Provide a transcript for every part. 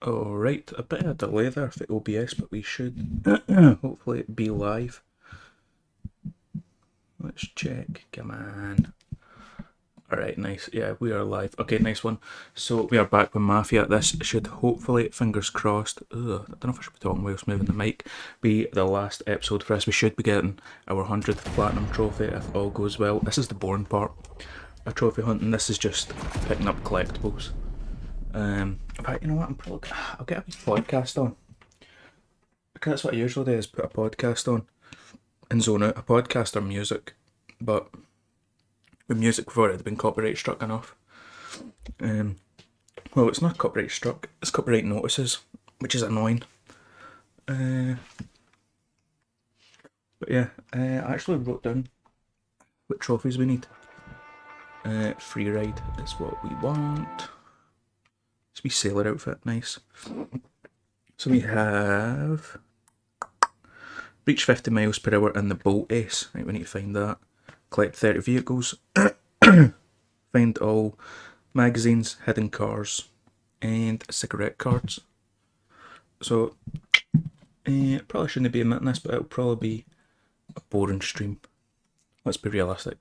Alright, a bit of a delay there for OBS, but we should hopefully be live. Let's check. Come on. Alright, nice. Yeah, we are live. Okay, nice one. So we are back with Mafia. This should hopefully, fingers crossed, I don't know if I should be talking whilst moving the mic, be the last episode for us. We should be getting our 100th Platinum Trophy if all goes well. This is the boring part of trophy hunting. This is just picking up collectibles. In fact, you know what? I'll get a wee podcast on. Because that's what I usually do, is put a podcast on and zone out. A podcast or music. But with music, we've already been copyright struck enough. Well, it's not copyright struck, it's copyright notices, which is annoying. But yeah, I actually wrote down what trophies we need. Free ride is what we want. It's a wee sailor outfit, nice. So we have reach 50 miles per hour in the bolt ace. Right, we need to find that. Collect 30 vehicles. Find all magazines, hidden cars, and cigarette cards. So, probably shouldn't be admitting this, but it'll probably be a boring stream. Let's be realistic.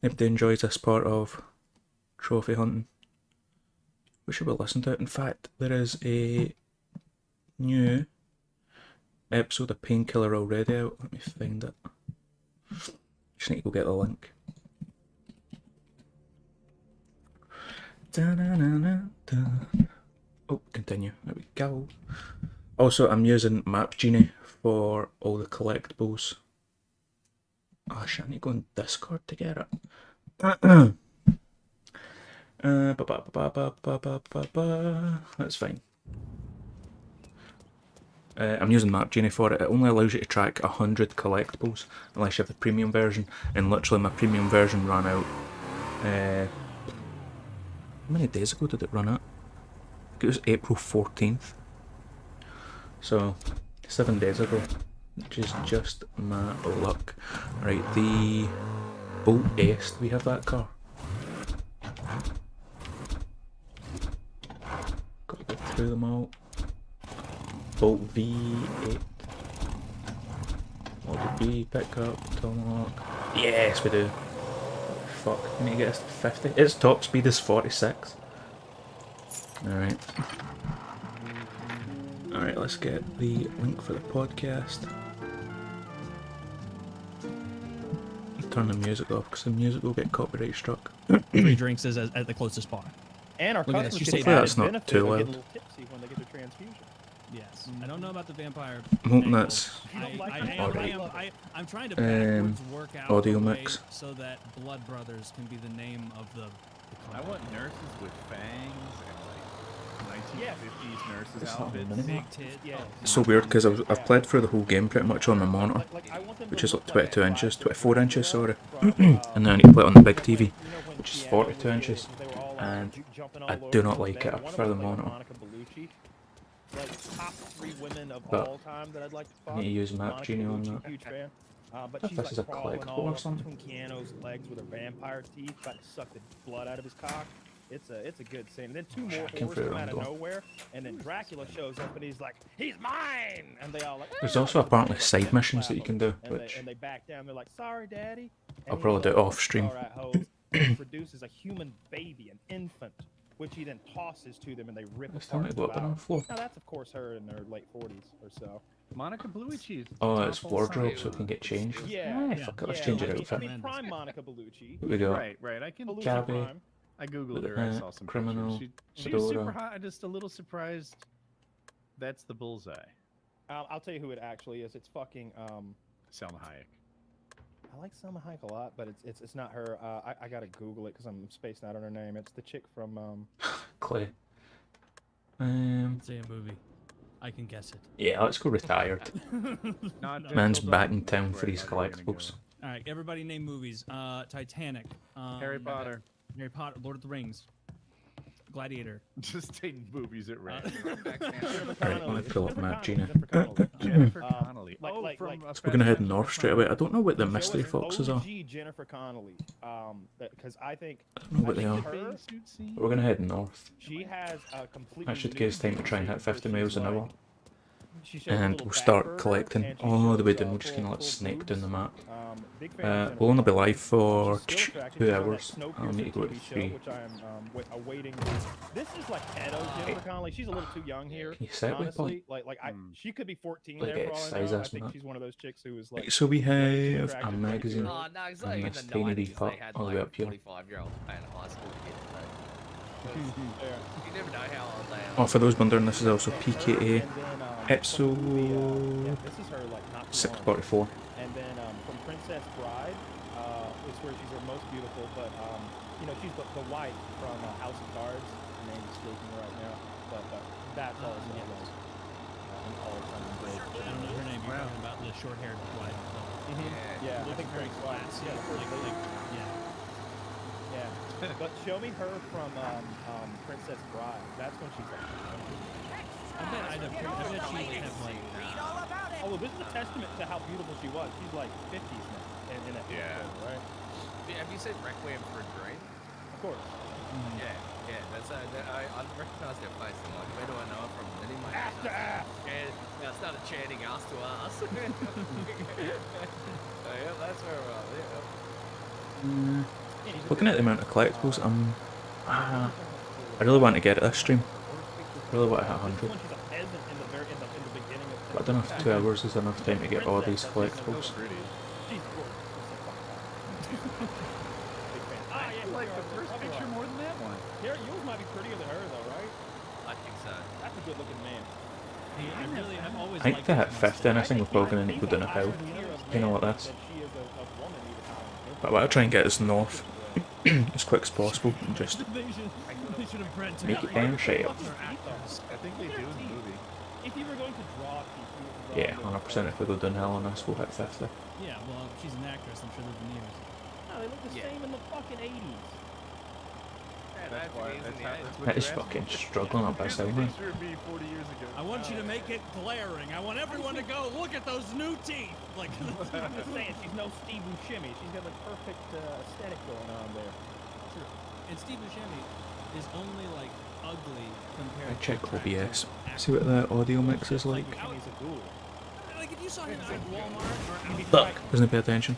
Nobody enjoys this part of trophy hunting. We should listen to it. In fact, there is a new episode of Painkiller already out. Let me find it. Just need to go get the link. Oh, continue. There we go. Also, I'm using Map Genie for all the collectibles. Oh shit, I need to go on Discord to get it. That's fine. I'm using Map Genie for it. It only allows you to track 100 collectibles unless you have the premium version, and literally my premium version ran out. How many days ago did it run out? I think it was April 14th. So 7 days ago, which is just my luck. Right, the Bolt Ace, do we have that car? Gotta go through them all. Bolt V8. Model B, pickup, Tomahawk. Yes, we do. Fuck, we need to get us to 50. Its top speed is 46. Alright. Alright, let's get the link for the podcast. Turn the music off because the music will get copyright struck. 3 drinks is at the closest bar. And our Look at customers this, you get say the that's not benefit too of getting loud. a little tipsy when they get their transfusion. Yes. I don't know about the vampire. I'm hoping that's I'm trying to backwards work out audio a way mix. so that Blood Brothers can be the name of the I want nurses with fangs and like 1950s nurses It's not outfits. minimal. big tit. Yeah. It's so weird because I've played through the whole game pretty much on my monitor, I want them to which is like look 22 that inches, vibe 24 inches, sorry. from, And now I need to play it on the big TV, you know, when which is Keanu 42 was inches, they were all, and jumping I all do over not the like thing. it. I One of prefer the them was, like, monitor. Monica Bellucci. Like top 3 women of But all time that I'd like to fuck. I need to use Map Monica Genie on Bellucci, that. huge fan. But If she's this like is a crawling collectible all or up something. between Keanu's legs with her vampire teeth, trying to suck the blood out of his cock. It's a good scene. And then 2 more Came horrors through come the out of window. nowhere, and then Dracula shows up and he's like, "He's mine!" And they all like. There's "Ah!" also And apparently they side laugh missions that you at can him. do, which and they back down. They're like, "Sorry, Daddy." And I'll he's probably do it like, off stream. "All right, hoes." And he produces a human baby, an infant, which he then tosses to them, and they rip It's apart. time to go up and on the floor. Now that's of course her in her late 40s or so. Monica Bellucci. Oh, it's wardrobe, so it can get changed. Yeah, Fuck it, let's yeah, change I your mean, outfit. I mean, prime Monica Bellucci. Here we go. Right. I can. Bellucci Gabby. prime. I googled her. I saw some Criminal, pictures. She's Fedora. super hot. I'm just a little surprised. That's the bullseye. I'll tell you who it actually is. It's fucking Selma Hayek. I like Selma Hayek a lot, but it's not her. I gotta Google it because I'm spacing out on her name. It's the chick from Clay. Say a movie. I can guess it. Yeah, let's go retired. Not Man's Denzel back in Dumont. town for Right, his how are we gonna collectibles. All right, everybody name movies. Titanic. go? Harry Potter. Harry Potter. Lord of the Rings. Gladiator. Just taking boobies at random. Right, let me pull up my Gina. Jennifer Um, Connolly. like- Oh, like- from like- a So we're gonna head Fast Times at north straight away. I don't know what the Show mystery us foxes are. OG Jennifer Connolly. Because I think I don't know what they think are. her, Bathing scene? We're gonna head north. she has a completely. That should new give us time to try and hit suit where 50 she's miles an like- hour. she shows a And little we'll back start burger, collecting and she all the way shows, down. We're just gonna full- like full snake boobs. down the map. Big fan of Jennifer We'll only be Connolly. live for She's still attractive. 2 She's on that hours. I'll Snowpiercer need to go to TV show, 3. which I am awaiting. This is like pedo Jennifer Connolly. She's a little too young here. Can you set me, Honestly, she could be 14 Like there for all I size know. I ass and think that. she's one of those chicks who is like. Right, so we have a attractive, magazine. pretty Oh, no, it's And like in this the tiny 90s, wee they pot had all the way like up here. 25-year-olds playing high school kids. Like, Yeah. you never know how old they are. Oh, for those wondering, this is also Her, PKA and then, episode from the movie, yeah, this is her like not too long ago. 644. And then from Princess Bride is where she's her most beautiful, but she's the wife from House of Cards. Her name's escaping me right now, but that's all it's like an all-time great. I don't know her name. You're talking about the short-haired wife. Yeah, I Looks think very Frank's wife. classy. Yeah, the first lady. Yeah. But show me her from Princess Bride. That's when she's like. I bet she would have like. Oh, well, this is a testament to how beautiful she was. She's like 50s now in that Yeah. photo, right? Have you seen Requiem for a Dream? Of course. Yeah. That's I recognize her face. I'm like, where do I know her from? Then in my Ass to ass. And I started chanting ass to ass. So, yeah, that's where Looking at the amount of collectibles, I really want to get it this stream. I really want to hit 100. When she's a peasant in the beginning of But I don't know if 2 hours is enough time to get all these collectibles. Pretty. She's gorgeous. Big fan. I like the first picture more than that one. Yours might be prettier than her though, right? I think so. That's a good looking man. I've always I think liked to her hit 50, and I think we're probably going to need to go down a hill. You know what this? But what I'll try and get is north as quick as possible and just They should have bred to make it damn shape. her actors. I think they do in the movie. If you were going to draw people, Yeah, 100% if we go downhill on this, we'll hit 50. Yeah, well, she's an actress. I'm sure there's veneers. No, they look the Yeah. same in the fucking 80s. That's why. That's what That is you're fucking asking. struggling up this hill, Here's a man. picture of me 40 years ago. I want you to make it glaring. I want everyone to go, look at those new teeth. Like, I'm just saying, she's no Steve Buscemi. She's got like perfect aesthetic going on there. and Steve Buscemi is only like ugly compared. I check to OBS. actor. See what the audio mix is like. Buscemi's a ghoul. Like if you saw him at Walmart or out Fuck, doesn't he pay attention?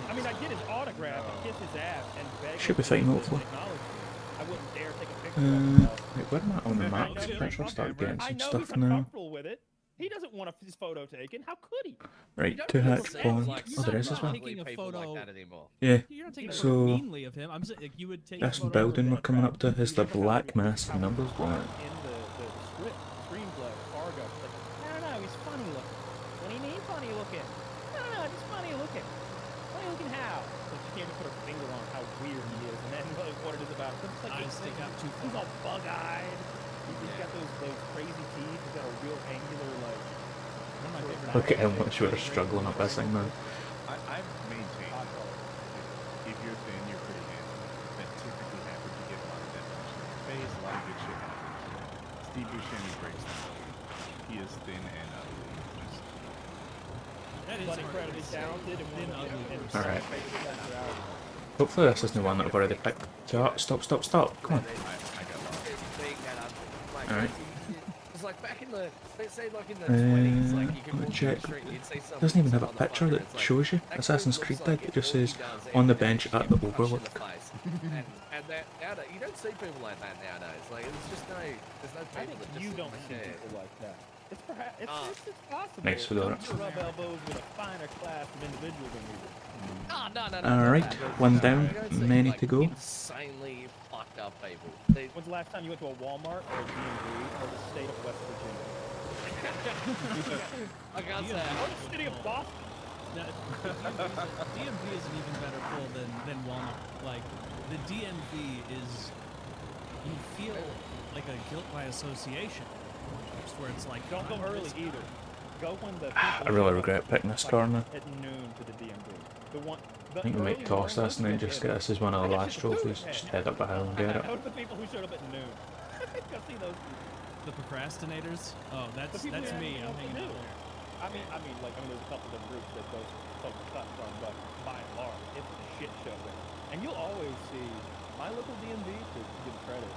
I mean, I get his autograph and kiss his ass and beg. Should be him fine, to hopefully. acknowledge me. I wouldn't dare take a picture of him. Wait, where am I on the map? I'm sure I start getting I some know stuff he's now. uncomfortable with it. He doesn't want his photo taken. How could he? Right, don't 2 really hats, see one. like Oh, there is as well. Taking a people photo- like that anymore. Yeah, You're not taking a So, photo meanly of him. I'm saying like, you would take. this a photo building we're of coming up to is the Black Mask Numbers In One. the script, screenplay, Fargo, it's like, no, he's funny looking. What do you mean funny looking? No, just funny looking. Funny looking how? Like she can't even put her finger on how weird he is, and then like, what it is about him. It's like Eyes stick out too he's far. all bug-eyed. He's got those crazy teeth. He's got a real angular like. One of my favorite Look at how much we're struggling up this thing, man. I've maintained if you're thin, you're pretty handsome. That typically happens. You get a lot of definition in your face, a lot of good shit happens. Steve Buscemi breaks the mold. He is thin and ugly. Just That is But hard incredibly to say. talented and Thin, one of ugly the- person. Alright. Alright. Hopefully this isn't the one that I've already picked. Stop, stop, stop. Come on. I got lost. Being that like, Alright. it's like back in the, let's say like in the 20s, like you could let me walk check. down the street and you'd see someone Doesn't even have a on the picture phone, that it's like, shows you. that guy Assassin's looks Creed like did. It just all he says does on the every bench day at is the get punched in overlook. face. and that nowadays, you don't see people like that nowadays. Like there's just no, there's no I people think that just you sit don't in see the chair. people like that. It's perhaps it's possible. Nice, we got it. To rub elbows with a finer class of individual than we do. Oh, no. Alright, no, one no, down, you don't see, many like, to go. Insanely fucked up people. They, When's the last time you went to a Walmart or a DMV or the state of West Virginia? I can't say. Or the city of Boston? No, DMV is an even better pull than Walmart. Like the DMV is, you feel like a guilt by association, almost, where it's like Don't go I'm early this- either. Go when the I really regret picking this car now. at noon to the DMV. The one. I think we might toss this and then just get this as one of the last trophies. Just head up a hill and get it. Out of the people who showed up at noon. Go see those people. The procrastinators. Oh, The that's people who me. don't know I'm what to hanging out do. there. There's a couple of different groups that those folks cut from, but by and large, it's a shit show there. And you'll always see my local DMV, to give credit,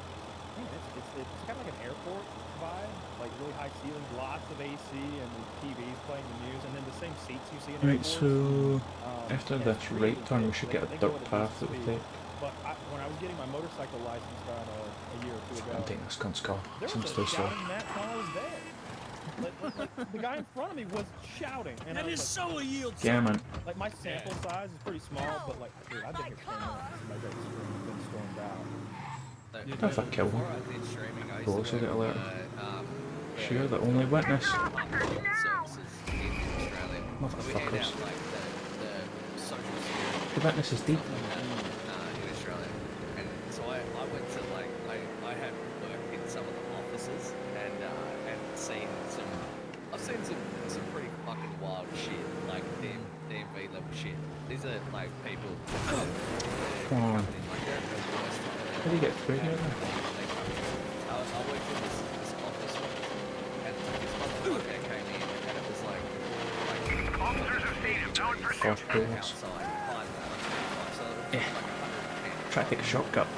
man, it's kind of like an airport vibe, like really high ceilings, lots of AC and TVs playing the news, and then the same seats you see in Right, airports. so after And this it's really right turn, we big. should They- get a they go dirt at a path decent that we speed. take. But when I was getting my motorcycle license done a year or two ago, I'm taking this cunt's car. there Seems was too a slow. shouting match while I was there. Like, the guy in front of me was shouting, and That I is was so a yield. Yeah, man. like, my sample size is pretty small, but like, dude, I've been here 10 minutes. My great stream has been stormed out. What if I kill him? Before I did streaming, I used Police to will get a work letter. for, Sure, the only witness. services in Australia. We hand Motherfuckers. out like the social security The witness is deep. stuff like that, in Australia. And so I went to like I had worked in some of the offices and I've seen some pretty fucking wild shit, like DMV level shit. These are like people Come on. like they're the worst time. How do you get through here? I worked in this office once, and this motherfucker came in, and it was like Officers of stadium, now in pursuit. Gosh, balls. outside, so it was Yeah. like 110. Try to take a shortcut. And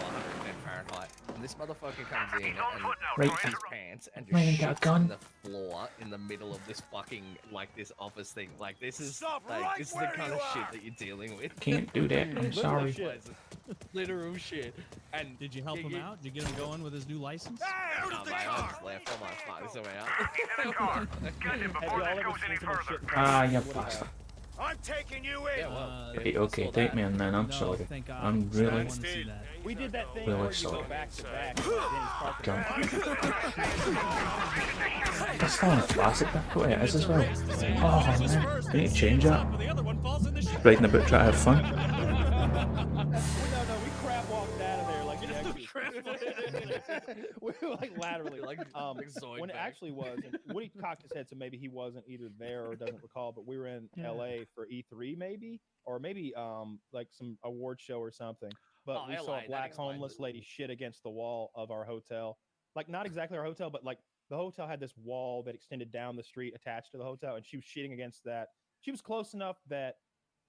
110 Fahrenheit. And this motherfucker comes in He's on and foot now, Right. trying his to pants and Man, just you got a shits gun? on the floor in the middle of this fucking like this office thing. Like this is Stop like right this is the where kind you of shit are. that you're dealing with. Can't do that. I'm Literal sorry. shit. Literal shit. And Did you help him out? Did you get him going with his new license? Hey, out No, of the mate, I car! just left. I'm like, fuck this away Get in the car! Get him Have before you all this ever goes any seen some of the further. shit? Ah, you What do you bastard. have? I'm taking you in! Yeah, well, Right, I okay, saw take that. me in then. I'm no, sorry. Thank God. I'm I really- want to see that. We did that thing Really where you sorry. go back to back. Denny's Park Gun. Hey, That's still in a plastic back what it is as well. Oh man, you need to change that. The other one falls in the shit. Riding about trying to have fun. No, we crap walked out of there like the extras. We were like laterally, Like Zoidberg. when it actually was, and Woody cocked his head, so maybe he wasn't either there or doesn't recall. But we were in LA for E3, maybe, or maybe like some award show or something. But Oh, we LA, saw a that black explains homeless it. lady shit against the wall of our hotel. Like not exactly our hotel, but like the hotel had this wall that extended down the street attached to the hotel, and she was shitting against that. She was close enough that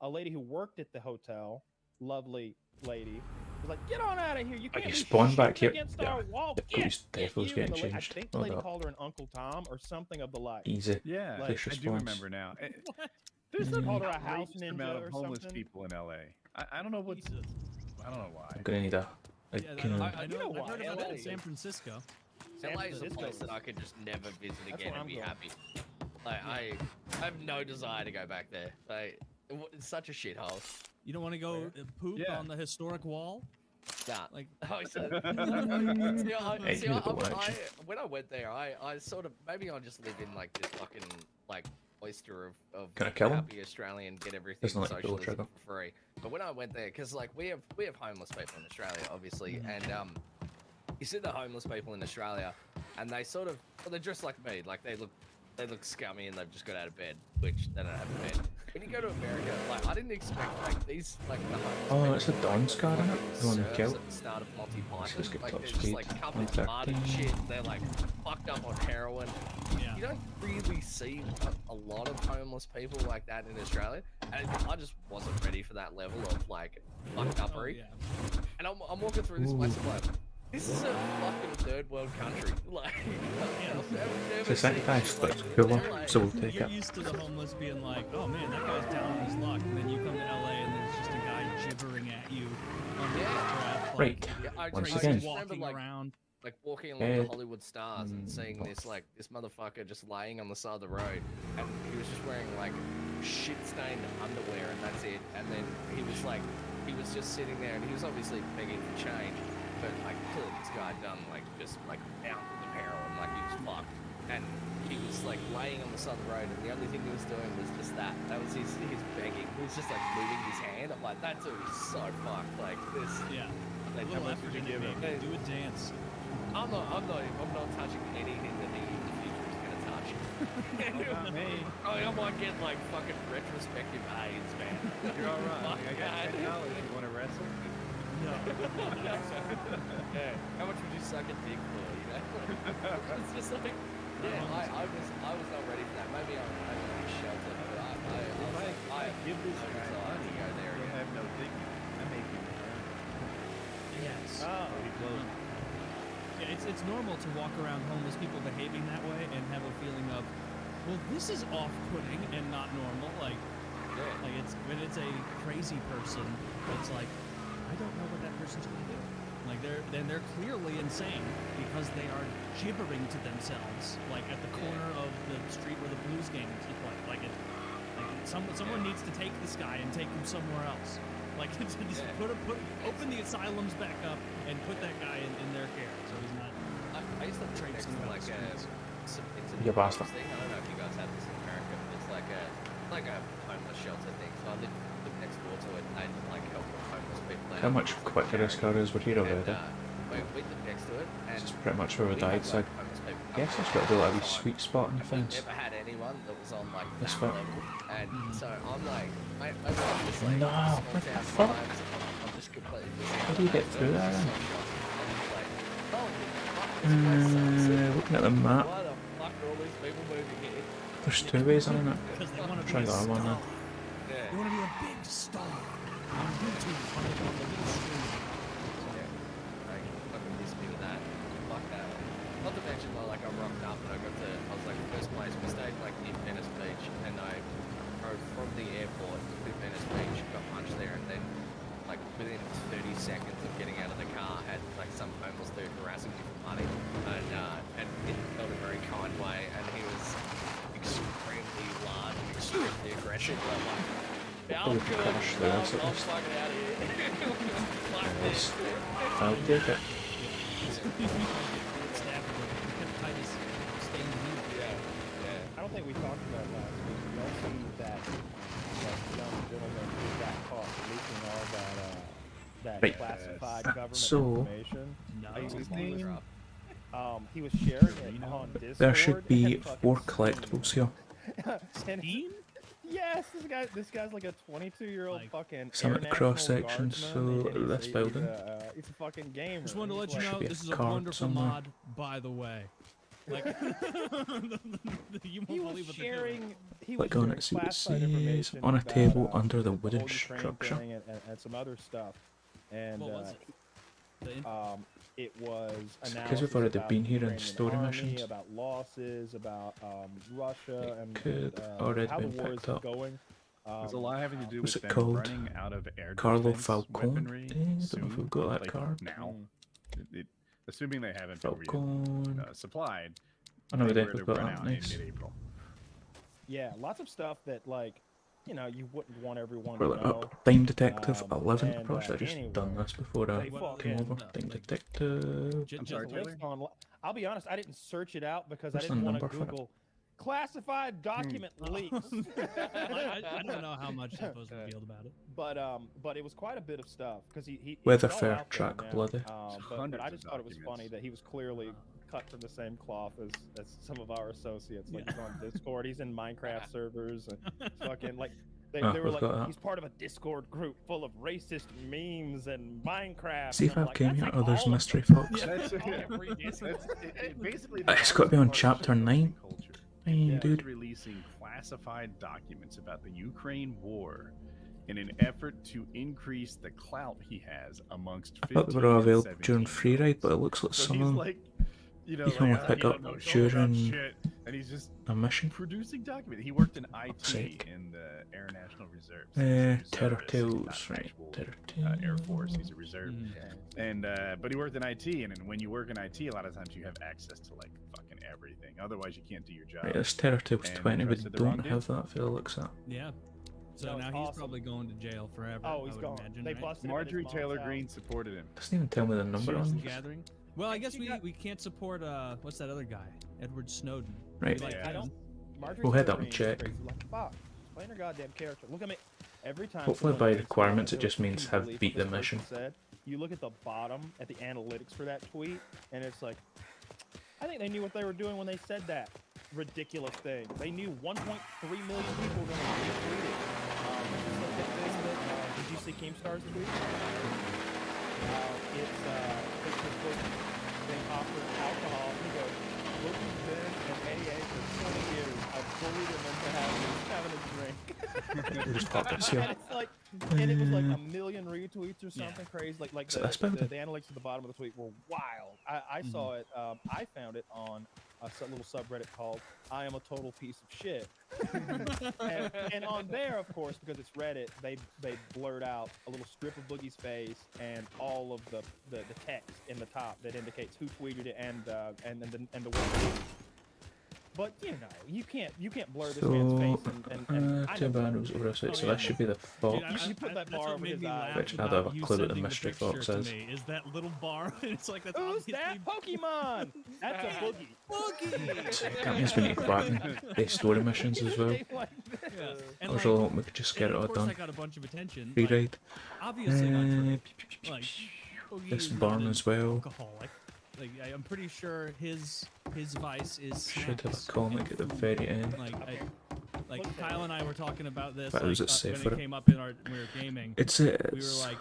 a lady who worked at the hotel, lovely lady, was like, "Get on out of here! You can't you be spawned back shitting here? against Yeah. our wall. The police depots you." getting And the la- changed. I think the Well lady done. called her an Uncle Tom or something of the like. Easy. Yeah, Like, Fish I do response. remember now. There's Mm. called her a house Outrageous amount ninja or of homeless something. people in LA. I don't know what. Jesus. I don't know why. I'm gonna need a Yeah, can, I You know. know I've heard why, about that LA in San Francisco. San LA is a Francisco place that is- I could just never visit That's again where and be I'm happy. Like I have no desire to go back there. Like it's such a shithole. You don't want to go poop Yeah. on the historic wall? Nah. Like, Oh, so, Hey, see, you look at what when I went there, I sort of maybe I'll just live in like this fucking like oyster of Can I kill him? happy Australian, get everything Doesn't like pull socialism trigger. for free. But when I went there, because like we have homeless people in Australia, obviously, and you see the homeless people in Australia, and they sort of they're just like me, like they look scummy and they've just got out of bed, which they don't have a bed. When you go to America, like I didn't expect like these like the homeless Oh, people it's a to be, Dawn like, scar, isn't it? fucking The one you serfs killed. at the start of Monty Let's just Python. get Like top they're just speed. like covered in mud and 113. shit. They're like fucked up on heroin. yeah. You don't really see a lot of homeless people like that in Australia, and I just wasn't ready for that level of like fucked Oh, uppery. yeah. And I'm walking through this place, I'm like, this is a fucking third world country. Like, I've never It's a seen sanctified, shit but like it's this. cooler, They're like- so we'll take You're it. used to the homeless being like, oh man, that guy's down on his luck. And then you come to LA and there's just a guy gibbering at you under his breath. Like, Right. Yeah, I Once just again. remember walking like around. walking along the Hollywood Stars and seeing boss. this motherfucker just laying on the side of the road, and he was just wearing like shit-stained underwear, and that's it. And then he was just sitting there, and he was obviously begging for change, but like clearly this guy done like just like mountains of heroin, like he was fucked, and he was like laying on the side of the road, and the only thing he was doing was just that. That was his begging. He was just like moving his hand. I'm like, that dude is so fucked. Like this. Yeah. Like, A little how much effort would in you it, give man. him? Do a dance. I'm not touching anything that he in the future is gonna touch. Not me. I might get like fucking retrospective AIDS, man. You're all right. Fuck I got that. $10. You want to wrestle? No. Yeah. How much would you suck a dick for? You know. It's just like, yeah. I was not ready for that. Maybe I'm sheltered, but I Give this guy money. to go there He'll again. have no dignity. I make him earn it. Yes. Oh. Pretty close. Yeah, it's normal to walk around homeless people behaving that way and have a feeling of, well, this is off-putting and not normal. Like it's when it's a crazy person, it's like, I don't know what that person's gonna do. Like they're clearly insane because they are gibbering to themselves, like at the corner of the street where the Blues game is playing. Someone needs to take this guy and take him somewhere else. Like just open the asylums back up and put that guy in their care, so he's not. I used to treat it like streets. it's Yeah, basta. thing. I don't know if you guys have this in America, but it's like a homeless shelter thing. So I live next door to it and like help homeless people out. How much quicker this car is? We're here already. We live next to it, and This is pretty much where we have, died, so like, homeless people I guess come it's got to do like a wee outside. sweet spot in the We've fence. never had anyone that was on like This that bit. level, and so I'm like, mate, maybe I'm just like No, small what the town fuck? vibes, I'm just completely How do you get through that then? Looking at the map, Why the fuck are all these people moving here? there's two ways on it. Because they want to Try be a the other one star. then. Yeah. They want to be a big star on YouTube on the little screen. Like, fucking miss me with that. Fuck that. Not to mention, like, I rocked up and I was like, first place. We stayed, like, near Venice Beach, and I drove from the airport to Venice Beach, got lunch there, and then, like, within 30 seconds of getting out of the car, had, like, some homeless dude harassing me for money, and in not a very kind way, and he was extremely large and extremely aggressive. I'm like, yeah, I'm Probably good. crash the rest of I'm this. fucking out of here. Fuck Yes. this. I'll take it. I don't think we talked about last week. We all see that young gentleman who got caught leaking all that Right. classified government So- information. What's his He name? he was sharing it on Discord. There should be and fucking 4 spamming collectibles here. it. And Team? yes, this guy's like a 22-year-old Like, fucking some Air at the National cross sections, Guardsman, so and he's this building. He's a fucking gamer. Just wanted to He's let you like- know be a this is a card wonderful somewhere. mod, by the way. Like, you He won't was believe what they're doing. sharing. He was Click on sharing it, see what it classified says. information On a about, table under the the wooden whole Ukraine structure. thing and some other stuff. And What was it? The in- it was So, 'cause we've analysis already about been here in Ukrainian story army, missions. about losses, about Russia, It and could and, already how the been war is picked up. going. There's a lot having to do What's with it them called? running out of air Carlo defense Falcone? weaponry Don't know if soon, we've got that like card. now. Assuming they haven't already Falcone. supplied, I know we they were definitely to got run that. out Nice. in mid-April. Yeah, lots of stuff that you wouldn't want everyone We're to like know. up. Time Detective 11. and, Probably should have just anyway, done this before I they came fucking- over. No, Time like- Detective. J- I'm just sorry, list- Taylor? List on, I'll be honest, I didn't search it out because What's I the didn't want to number for it? Google classified document leaks. I don't know how much that was revealed about it. But it was quite a bit of stuff because he Weather it's all fair out there track now. bloody. But I Hundreds just of thought it was documents. funny that he was clearly cut from the same cloth as some of our associates. Like he's on Discord, he's in Minecraft servers, and fucking like they were we've like got that. he's part of a Discord group full of racist memes and Minecraft. See and if I'm I've like, came "That's here like or there's all of Mystery them." Fox. That's Every Discord. basically. It's got to be on chapter 9. Culture. Hey, Yeah. dude. Releasing classified documents about the Ukraine war in an effort to increase the clout he has amongst. I thought they 15 were all and available during 17 free ride, but it looks like So some he's of them like, you know, you can only like, pick "I up don't know about during shit," and he's just a mission. producing documents. He worked in IT sake. in the Air National Reserve. So he's a reservist, Terror not Tales, an right? actual, Terror Air Force. Tales. He's a reserve. Mm. And but he worked in IT, and when you work in IT, a lot of times you have access to like fucking everything. Otherwise, you can't do your job. Right, this Terror Tales And 20, we trusted the wrong don't dude. have that for the looks at. Yeah. So No, it's now he's awesome. probably going to jail forever. Oh, I he's would gone. Imagine, They right? busted him at his Marjorie mom's Taylor house. Greene supported him. Doesn't even tell me the number Citizen on it. gathering. Well, I guess she got- we can't support what's that other guy? Edward Snowden. Right. We like Yeah. I don't. him. Marjorie We'll head Taylor up and Greene is check. crazy. Like, fuck, just playing her goddamn character. Look at me. Every time. Hopefully someone by tweets requirements about it just means couldn't have believe beat what the this person mission. Said, you look at the bottom at the analytics for that tweet, and it's like, I think they knew what they were doing when they said that ridiculous thing. They knew 1.3 million people were going to retweet it. Just like that thing that, did you see Keemstar's tweet? We'll just pop this And here. it's like, and it was like a million retweets or something crazy. Like So the, that's better the, than- the analytics at the bottom of the tweet were wild. I saw it. I found it on a little subreddit called "I am a total piece of shit," and on there, of course, because it's Reddit, they blurred out a little strip of Boogie's face and all of the text in the top that indicates who tweeted it and the word. But you know, you can't blur this man's face and I Two know bandos over a side, so yeah. that should be the Dude, fox. You put that that's bar what over made his me eye. laugh Which I don't about have a you clue what the sending mystery picture fox to is. me, is that little bar. It's like that's Who's obviously that Pokemon? That's a boogie. Boogie. That means we need platinum base story missions as well. Name like this. Yeah. I And was like, hoping we could just get and it of all course done. that got a bunch of attention. Free Like, ride. obviously not true. Uh, Like, Boogie this is barn not an as well. alcoholic. Like, I'm pretty sure his vice is Should have snacks a comic and at the food. very end. Like Kyle and I were talking about this But like, is it safe when for it it? came up in our when we were gaming. It's We were like,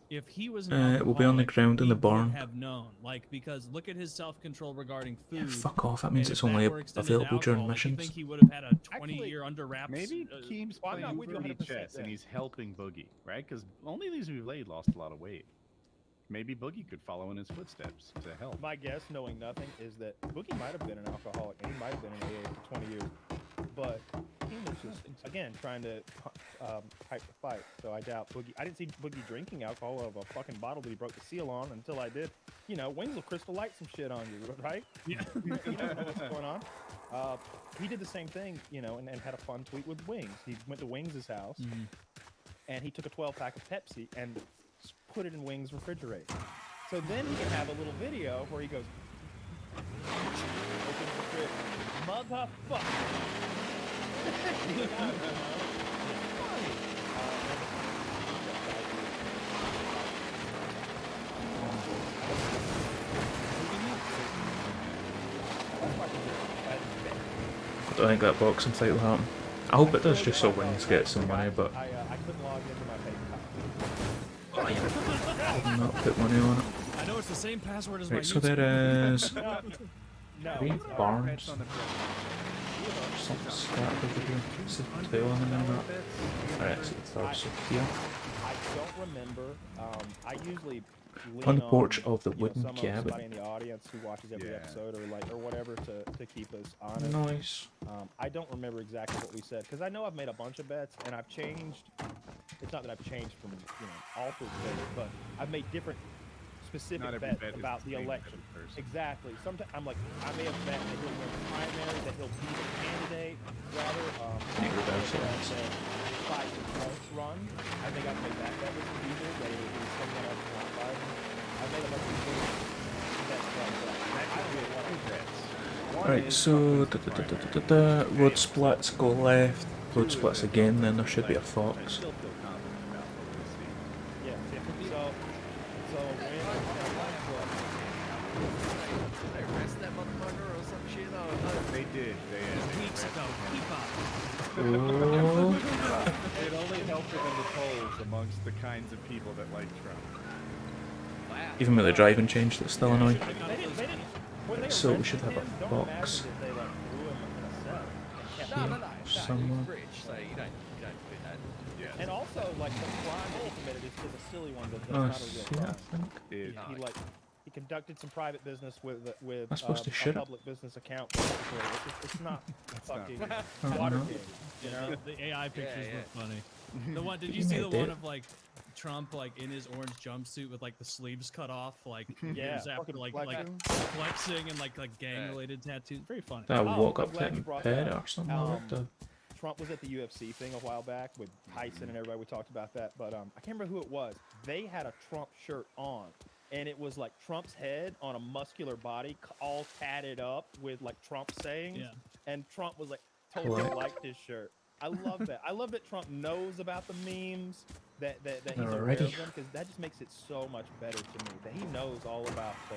if he was an it will be on the alcoholic, ground in he the barn. would have known, like, because look at his self-control regarding Yeah, food. fuck off. That means and it's if that only were extended to available during alcohol, like, you missions. think he would have had a 20-year under wraps? Maybe Keem's well, I'm playing not with you 3D 100% chess and there. he's helping Boogie, right? Because only these we've played lost a lot of weight. Maybe Boogie could follow in his footsteps to help. My guess, knowing nothing, is that Boogie might have been an alcoholic and he might have been in AA for 20 years, but he was just again trying to hype the fight. So I doubt Boogie. I didn't see Boogie drinking alcohol out of a fucking bottle that he broke the seal on until I did. You know, Wings will crystal light some shit on you, right? Yeah. You never know what's going on. He did the same thing, you know, and had a fun tweet with Wings. He went to Wings' house and he took a 12-pack of Pepsi and put it in Wings' refrigerator. So then he can have a little video where he goes, opens the fridge, motherfucker. I don't think that boxing fight will happen. I hope it does just so Wings get some money, but I couldn't log into my PayPal. I will not put money on it. I know it's the same password as my Right, so YouTube. there is No. three Pets barns. on the Something scattered over here. Is it two on the map? Alright, so the third's here. I don't remember. I usually lean On the porch on, of the you know, wooden somebody cabin. in the audience who watches every Yeah. episode or whatever to keep us honest. Nice. I don't remember exactly what we said because I know I've made a bunch of bets and I've changed. It's not that I've changed from altered bets, but I've made different specific Not every bets bet is about the the same for election. every person. Exactly. Sometimes I'm like, I may have bet that he'll win the primary, that he'll be the candidate. Rather, Need to reverse it. that Biden won't run. I think I've made that bet with some people that it would be someone else not Biden. I've made a bunch of people bets like that. I don't know what I bet. Alright, so road splits go left, road splits again, then there should be a I fox. still feel confident about what we see. Yeah. So when Did they arrest that motherfucker or some shit? Oh, no. They did. They Weeks ago, keep up. Oh, It only helped it in the polls amongst the kinds of people that like Trump. Wow. even with the driving change, that's still annoying. they didn't. When they So we arrested should have a him, don't fox imagine that they like threw him in a cell and kept No, him. no, no. somewhere. He's rich, so you don't do that. Yeah. And also, like the crime that he committed is a silly one. That's Oh, not a real see, I crime. think. It, He like he conducted some private business with I'm supposed to a shoot it. public business account. It's not fucking I don't know. Watergate. You know. The AI pictures yeah. were funny. The one, did He you see made the one it. of like Trump like in his orange jumpsuit with like the sleeves cut off, like Yeah, years after fucking like flexing. flexing and like gang related tattoos? Very funny. That Oh, walk I'm up glad to you brought pet that up. or something like that. Trump was at the UFC thing a while back with Tyson and everybody. We talked about that, but I can't remember who it was. They had a Trump shirt on, and it was like Trump's head on a muscular body, all tatted up with like Trump sayings. Yeah. And Trump was like totally Correct. liked his shirt. I love that. I love that Trump knows about the memes, that he's aware Alrighty. of them, because that just makes it so much better to me. That he knows all about the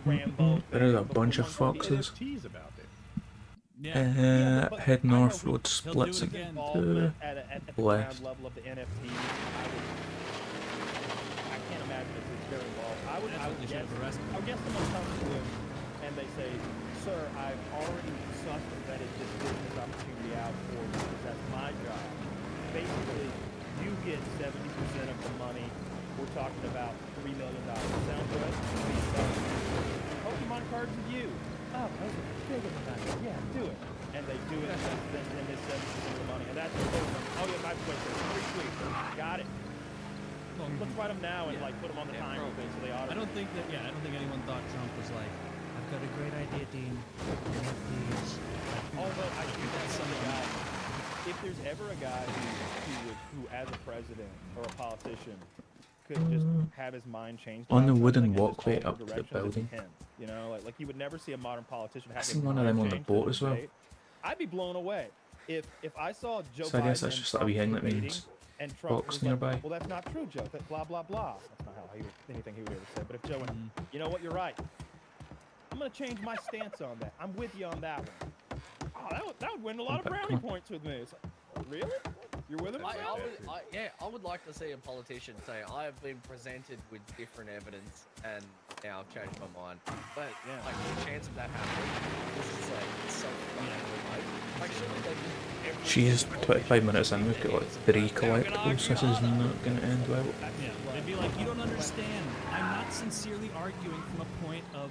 Rambo. There is a thing, the bunch of one- foxes. NFTs about it. Yeah. but Head I know north, we- road He'll do splits it again. involvement at the ground left. level of the NFT. I can't imagine it's very involved. I would That's what they should guess. have arrested. I would guess the most comfortable and they say, "Sir, I've already sussed and vetted this business opportunity out for you because that's my job." Basically, you get 70% of the money. We're talking about $3 million. Sound good? Pokemon cards with you. Oh, those are bigger than that. Yeah, do it. And they do it, and they 70% of the money. And that's what they're doing. Oh, yeah, my question. 3 tweets. Got it. Let's write them now and like put them on the timer so they auto. I don't think anyone thought Trump was like, I've got a great idea, Dean. Please. Although I think that's some guy. If there's ever a guy who as a president or a politician could just have his mind changed On the about wooden something and just walkway alter up to the directions, it'd be building. him. You know, like you would never see a modern politician have I his seen one of mind them on the changed boat in a as well. debate. I'd be blown away if I saw Joe So I Biden guess that's and just like a Trump behind that debating, means and Trump box was nearby. like, well, that's not true, Joe. That blah blah blah. That's not how anything he would ever say. But if Joe went, you know what, you're right. I'm gonna change my stance on that. I'm with you on that one. Oh, that would win a lot of brownie points with me. It's like, oh, really? You're with him? I would like to see a politician say, I have been presented with different evidence and now I've changed my mind. But like the chance of that happening, this is like so remote. Like surely they can Jeez, 25 minutes in, we've got like 3 collectibles. This is not going to end well. Yeah, they'd be like, you don't understand. I'm not sincerely arguing from a point of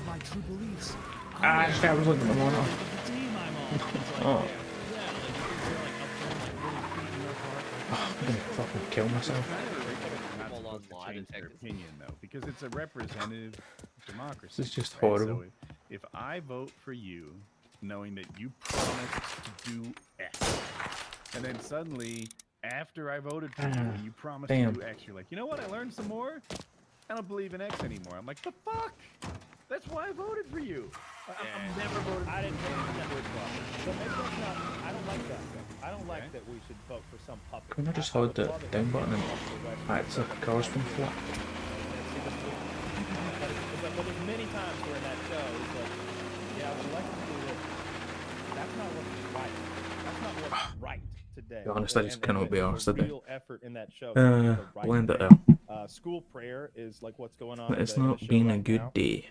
my true beliefs. Actually, I was looking at the monitor. The team I'm on. It's like, Oh. yeah, like you're like up there, like really beating their heart. I'm going to fucking kill myself. Not supposed to change their opinion though, because it's a representative democracy. This is just right? horrible. So if I vote for you, knowing that you promised to do X, and then suddenly after I voted for you, and you promised to do X, you're like, you know what? I learned some more. I don't believe in X anymore. I'm like, the fuck? That's why I voted for you. I've never voted for you. I didn't vote for that word problem. So maybe that's not. I don't like that. I don't like that we should vote for some puppet. Can I just hold the down button and act like a car's been flat? But there's many times where in that show it's like, yeah, I would like to do this. That's not what's right. That's not what's right today. To be honest, I just cannot be arsed today. Real effort in that show. Blend it out. School prayer is like what's going on. It's in the not show been a right good now. day.